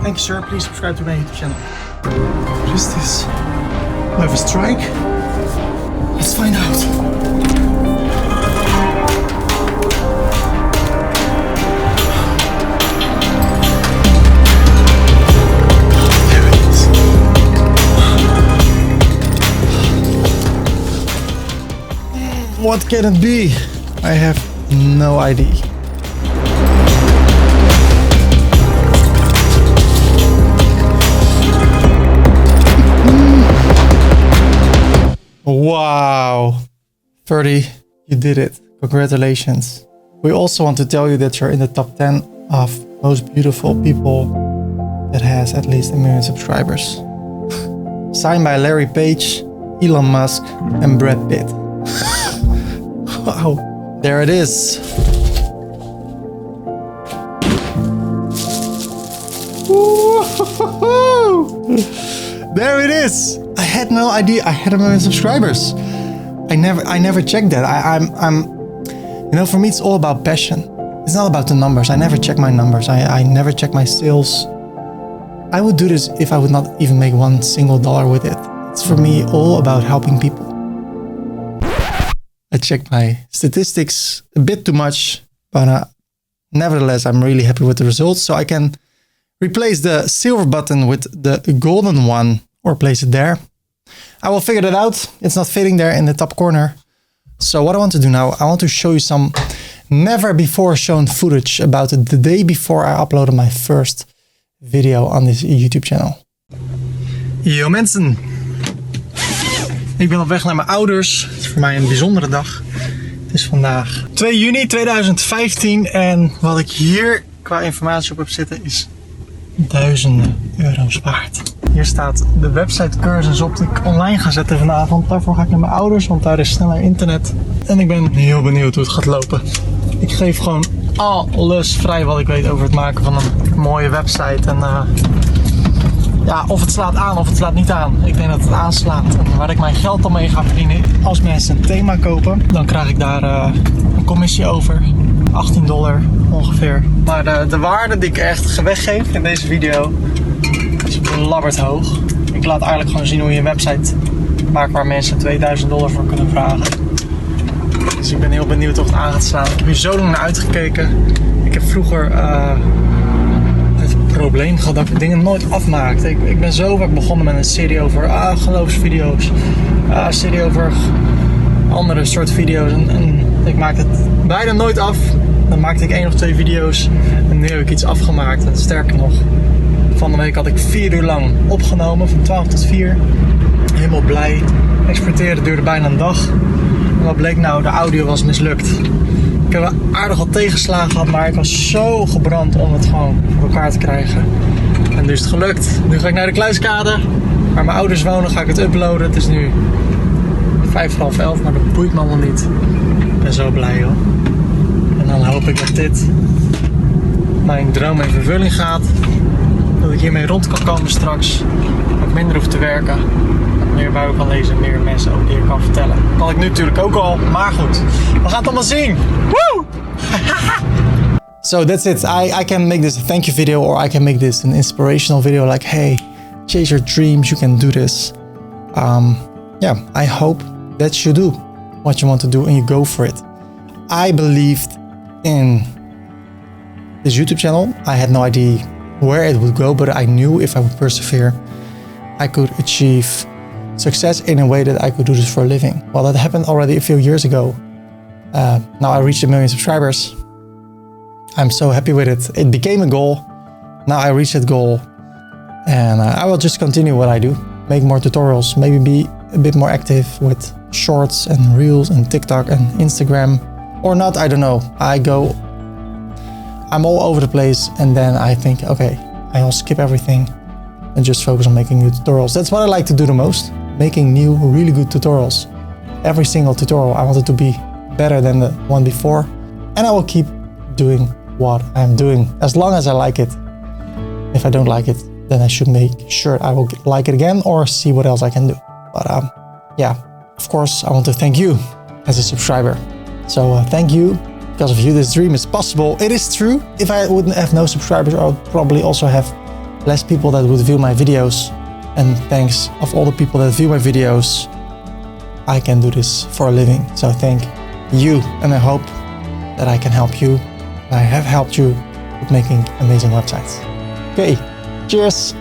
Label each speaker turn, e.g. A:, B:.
A: Thank you, sir. Please subscribe to my YouTube channel. What is this? Do I have a strike? Let's find out. What can it be? I have no idea. Wow. 30, you did it. Congratulations. We also want to tell you that you're in the top 10 of most beautiful people that has at least 1 million subscribers. Signed by Larry Page, Elon Musk, and Brad Pitt. Wow, there it is. There it is. I had no idea I had 1 million subscribers. I never checked that. You know, for me it's all about passion. It's not about the numbers. I never check my numbers. I never check my sales. I would do this if I would not even make $1 single with it. It's for me all about helping people. I checked my statistics a bit too much, but nevertheless, I'm really happy with the results. So I can replace the silver button with the golden one or place it there. I will figure that out. It's not fitting there in the top corner. So what I want to do now, I want to show you some never before shown footage about the day before I uploaded my first video on this YouTube channel. Yo mensen. Ik ben op weg naar mijn ouders. Het is voor mij een bijzondere dag. Het is vandaag 2 juni 2015 en wat ik hier qua informatie op heb zitten is duizenden euro's waard. Hier staat de website cursus op die ik online ga zetten vanavond. Daarvoor ga ik naar mijn ouders, want daar is sneller internet. En ik ben heel benieuwd hoe het gaat lopen. Ik geef gewoon alles vrij wat ik weet over het maken van een mooie website. En ja, of het slaat aan of het slaat niet aan. Ik denk dat het aanslaat. En waar ik mijn geld dan mee ga verdienen, als mensen een thema kopen, dan krijg ik daar een commissie over. $18 ongeveer. Maar de waarde die ik echt weggeef in deze video is belabberd hoog. Ik laat eigenlijk gewoon zien hoe je een website maakt waar mensen $2000 voor kunnen vragen. Dus ik ben heel benieuwd of het aan gaat slaan. Ik heb hier zo lang naar uitgekeken. Ik heb vroeger het probleem gehad dat ik dingen nooit afmaakte. Ik ben zo vaak begonnen met een serie over geloofsvideo's. Een serie over andere soort video's. En ik maakte het bijna nooit af. Dan maakte ik 1 of 2 video's. En nu heb ik iets afgemaakt. En sterker nog, van de week had ik 4 uur lang opgenomen. Van 12 tot 4. Helemaal blij. Exporteren duurde bijna een dag. En wat bleek nou? De audio was mislukt. Ik heb wel aardig wat tegenslagen gehad, maar ik was zo gebrand om het gewoon voor elkaar te krijgen. En nu is het gelukt. Nu ga ik naar de Kluiskade, waar mijn ouders wonen, ga ik het uploaden. Het is nu 11:05, maar dat boeit me allemaal niet. Ik ben zo blij hoor. En dan hoop ik dat dit mijn droom in vervulling gaat. Dat ik hiermee rond kan komen straks. Dat ik minder hoef te werken. Meer buiten kan lezen, meer mensen ook hier kan vertellen. Dat kan ik nu natuurlijk ook al, maar goed. We gaan het allemaal zien. Woo! So that's it. I can make this a thank you video, or I can make this an inspirational video like, hey, chase your dreams, you can do this. Yeah, I hope that you do what you want to do and you go for it. I believed in this YouTube channel. I had no idea where it would go, but I knew if I would persevere, I could achieve success in a way that I could do this for a living. Well, that happened already a few years ago. Now I reached 1 million subscribers. I'm so happy with it. It became a goal. Now I reached that goal. And I will just continue what I do. Make more tutorials. Maybe be a bit more active with shorts and reels and TikTok and Instagram. Or not, I don't know. I'm all over the place. And then I think, okay, I'll skip everything and just focus on making new tutorials. That's what I like to do the most. Making new, really good tutorials. Every single tutorial, I want it to be better than the one before. And I will keep doing what I'm doing as long as I like it. If I don't like it, then I should make sure I will like it again or see what else I can do. But yeah, of course, I want to thank you as a subscriber. So thank you. Because of you, this dream is possible. It is true. If I wouldn't have no subscribers, I would probably also have less people that would view my videos. And thanks of all the people that view my videos, I can do this for a living. So thank you, and I hope that I can help you. I have helped you with making amazing websites. Okay, cheers.